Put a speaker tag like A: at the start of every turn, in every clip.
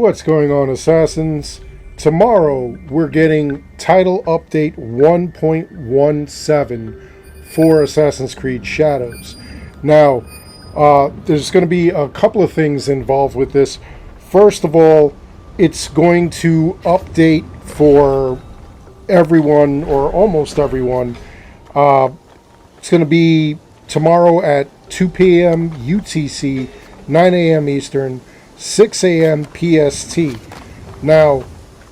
A: What's going on, Assassins? Tomorrow we're getting title update 1.17 for Assassin's Creed Shadows. Now, there's going to be a couple of things involved with this. First of all, it's going to update for everyone, or almost everyone. It's going to be tomorrow at 2 p.m. UTC, 9 a.m. Eastern, 6 a.m. PST. Now,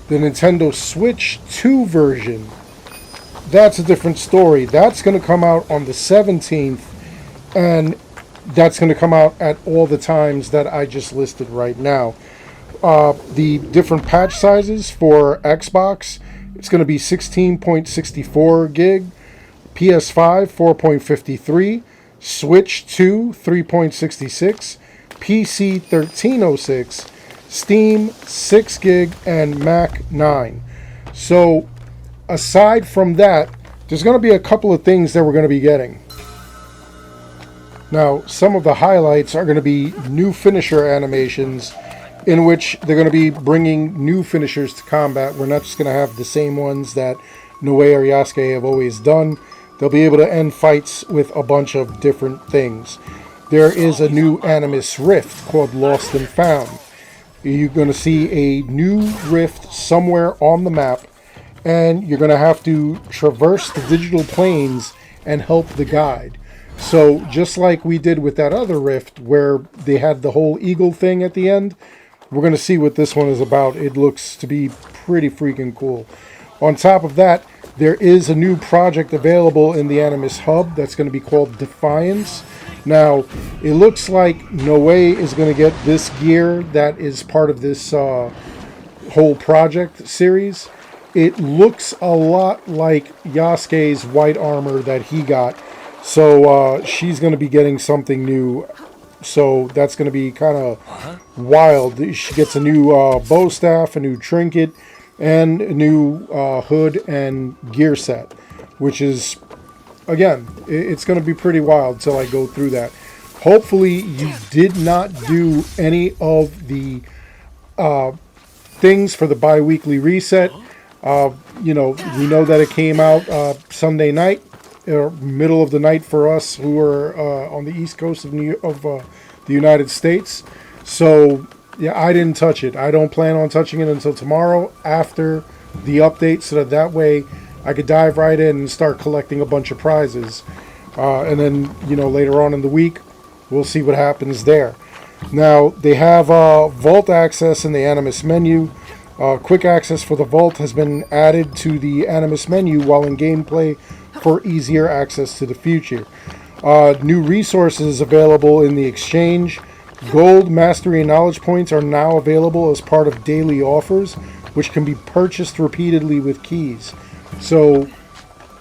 A: the Nintendo Switch 2 version, that's a different story. That's going to come out on the 17th, and that's going to come out at all the times that I just listed right now. The different patch sizes for Xbox, it's going to be 16.64 gig, PS5 4.53, Switch 2 3.66, PC 1306, Steam 6 gig, and Mac 9. So aside from that, there's going to be a couple of things that we're going to be getting. Now, some of the highlights are going to be new finisher animations, in which they're going to be bringing new finishers to combat. We're not just going to have the same ones that Noe or Yasuke have always done. They'll be able to end fights with a bunch of different things. There is a new Animus Rift called Lost and Found. You're going to see a new rift somewhere on the map, and you're going to have to traverse the digital planes and help the guide. So just like we did with that other rift where they had the whole eagle thing at the end, we're going to see what this one is about. It looks to be pretty freaking cool. On top of that, there is a new project available in the Animus Hub that's going to be called Defiance. Now, it looks like Noe is going to get this gear that is part of this whole project series. It looks a lot like Yasuke's white armor that he got. So she's going to be getting something new. So that's going to be kind of wild. She gets a new bow staff, a new trinket, and a new hood and gear set, which is, again, it's going to be pretty wild till I go through that. Hopefully you did not do any of the things for the bi-weekly reset. We know that it came out Sunday night, or middle of the night for us who are on the East Coast of the United States. So yeah, I didn't touch it. I don't plan on touching it until tomorrow after the update, so that way I could dive right in and start collecting a bunch of prizes. And then, later on in the week, we'll see what happens there. Now, they have Vault access in the Animus menu. Quick access for the Vault has been added to the Animus menu while in gameplay for easier access to the future. New resources available in the exchange. Gold, Mastery, and Knowledge points are now available as part of daily offers, which can be purchased repeatedly with keys. So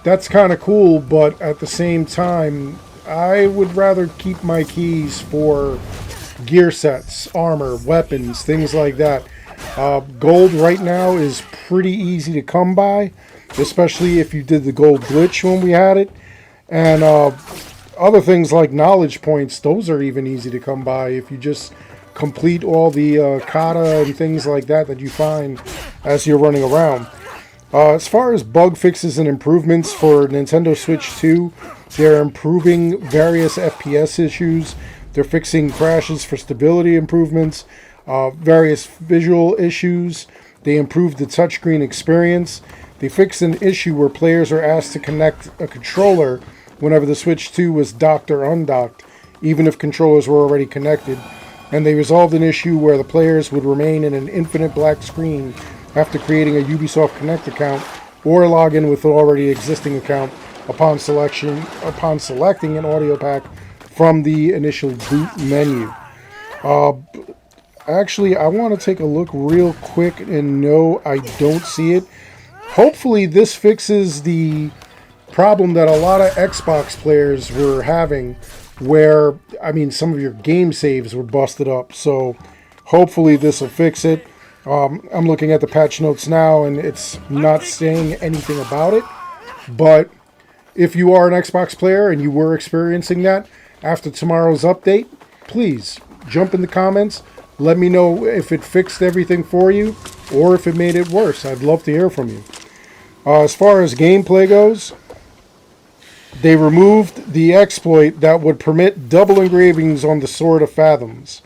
A: that's kind of cool, but at the same time, I would rather keep my keys for gear sets, armor, weapons, things like that. Gold right now is pretty easy to come by, especially if you did the gold glitch when we had it. And other things like knowledge points, those are even easy to come by if you just complete all the kata and things like that you find as you're running around. As far as bug fixes and improvements for Nintendo Switch 2, they're improving various FPS issues. They're fixing crashes for stability improvements, various visual issues. They improved the touchscreen experience. They fixed an issue where players are asked to connect a controller whenever the Switch 2 was docked or undocked, even if controllers were already connected. And they resolved an issue where the players would remain in an infinite black screen after creating a Ubisoft Connect account or log in with an already existing account upon selecting an audio pack from the initial boot menu. Actually, I want to take a look real quick, and no, I don't see it. Hopefully this fixes the problem that a lot of Xbox players were having, where, some of your game saves were busted up. So hopefully this will fix it. I'm looking at the patch notes now, and it's not saying anything about it. But if you are an Xbox player and you were experiencing that after tomorrow's update, please jump in the comments, Let me know if it fixed everything for you or if it made it worse. I'd love to hear from you. As far as gameplay goes, they removed the exploit that would permit double engravings on the Sword of Fathoms.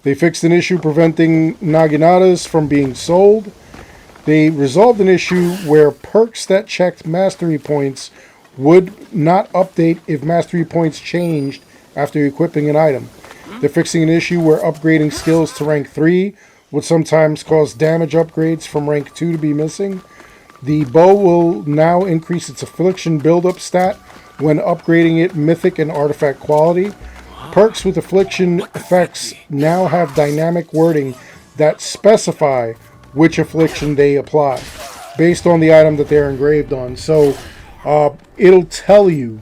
A: They fixed an issue preventing Naginatas from being sold. They resolved an issue where perks that checked mastery points would not update if mastery points changed after equipping an item. They're fixing an issue where upgrading skills to rank 3 would sometimes cause damage upgrades from rank 2 to be missing. The bow will now increase its affliction build-up stat when upgrading it mythic and artifact quality. Perks with affliction effects now have dynamic wording that specify which affliction they apply based on the item that they're engraved on. So it'll tell you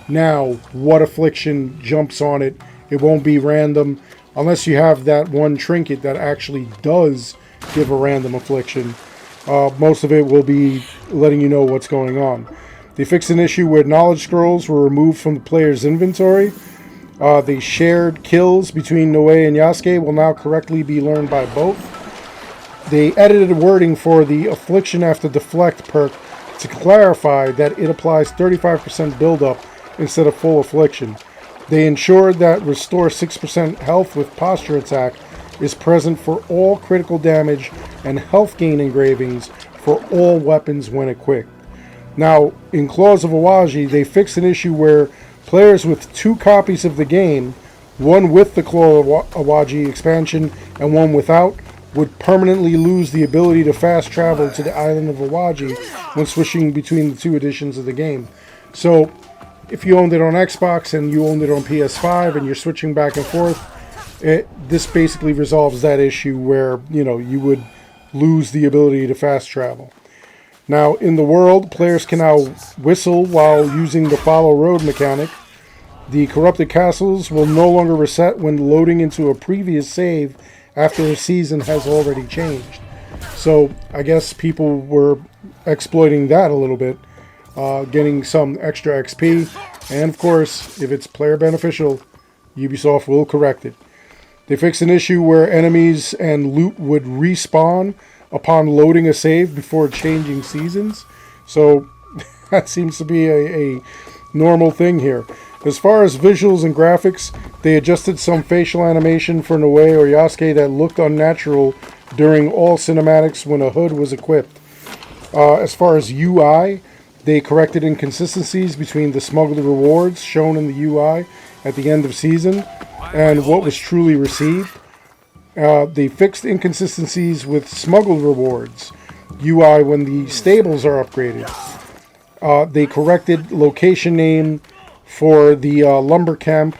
A: now what affliction jumps on it. It won't be random unless you have that one trinket that actually does give a random affliction. Most of it will be letting you know what's going on. They fixed an issue where knowledge scrolls were removed from the player's inventory. The shared kills between Noe and Yasuke will now correctly be learned by both. They edited wording for the Affliction After Deflect perk to clarify that it applies 35% buildup instead of full affliction. They ensured that Restore 6% health with Posture Attack is present for all critical damage and health gain engravings for all weapons when equipped. Now, in Claws of Awaji, they fixed an issue where players with 2 copies of the game, one with the Claw of Awaji expansion and one without, would permanently lose the ability to fast travel to the island of Awaji when switching between the 2 editions of the game. So, if you owned it on Xbox and you owned it on PS5 and you're switching back and forth, this basically resolves that issue where, you would lose the ability to fast travel. Now, in the world, players can now whistle while using the follow road mechanic. The corrupted castles will no longer reset when loading into a previous save after the season has already changed. So, I guess people were exploiting that a little bit, getting some extra XP. And, of course, if it's player beneficial, Ubisoft will correct it. They fixed an issue where enemies and loot would respawn upon loading a save before changing seasons. So that seems to be a normal thing here. As far as visuals and graphics, they adjusted some facial animation for Noe or Yasuke that looked unnatural during all cinematics when a hood was equipped. As far as UI, they corrected inconsistencies between the smuggled rewards shown in the UI at the end of season and what was truly received. They fixed inconsistencies with smuggled rewards UI when the stables are upgraded. They corrected location name for the lumber camp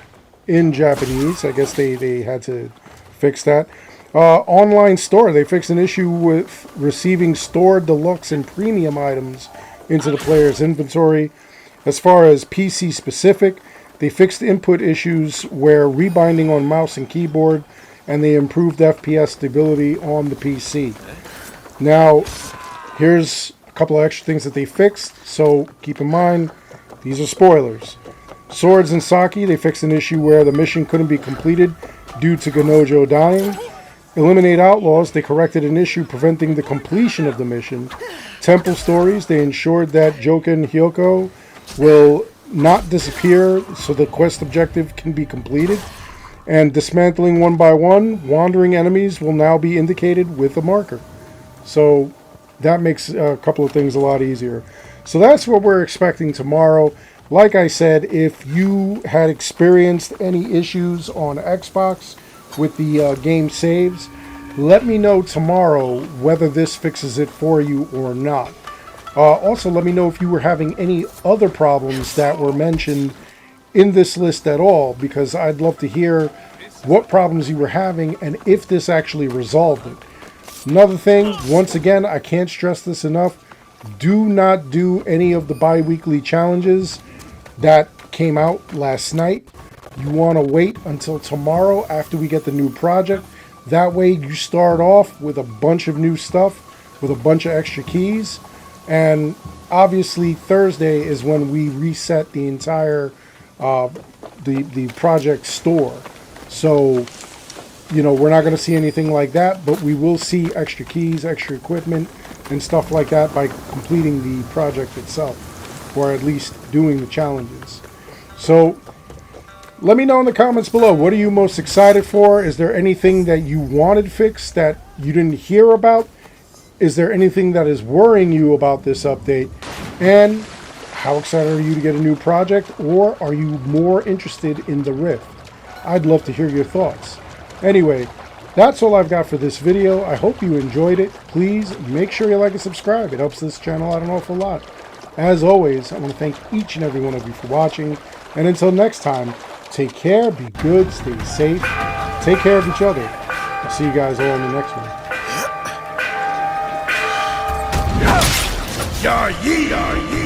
A: in Japanese. I guess they had to fix that. Online store, they fixed an issue with receiving stored deluxe and premium items into the player's inventory. As far as PC specific, they fixed input issues where rebinding on mouse and keyboard, and they improved FPS stability on the PC. Now, here's a couple of extra things that they fixed, so keep in mind, these are spoilers. Swords and Sake, they fixed an issue where the mission couldn't be completed due to Ganojo dying. Eliminate Outlaws, they corrected an issue preventing the completion of the mission. Temple Stories, they ensured that Joken Hyoko will not disappear so the quest objective can be completed. And dismantling one by one, wandering enemies will now be indicated with a marker. So that makes a couple of things a lot easier. So that's what we're expecting tomorrow. Like I said, if you had experienced any issues on Xbox with the game saves, let me know tomorrow whether this fixes it for you or not. Also, let me know if you were having any other problems that were mentioned in this list at all, because I'd love to hear what problems you were having and if this actually resolved it. Another thing, once again, I can't stress this enough, do not do any of the bi-weekly challenges that came out last night. You want to wait until tomorrow after we get the new project. That way you start off with a bunch of new stuff, with a bunch of extra keys. And obviously Thursday is when we reset the entire the project store. So You know, we're not going to see anything like that, but we will see extra keys, extra equipment, and stuff like that by completing the project itself, or at least doing the challenges. So let me know in the comments below, what are you most excited for? Is there anything that you wanted fixed that you didn't hear about? Is there anything that is worrying you about this update? And how excited are you to get a new project, or are you more interested in the Rift? I'd love to hear your thoughts. Anyway, that's all I've got for this video. I hope you enjoyed it. Please make sure you like and subscribe. It helps this channel out an awful lot. As always, I want to thank each and every one of you for watching. And until next time, take care, be good, stay safe, take care of each other. I'll see you guys all in the next one.
B: Yar yee!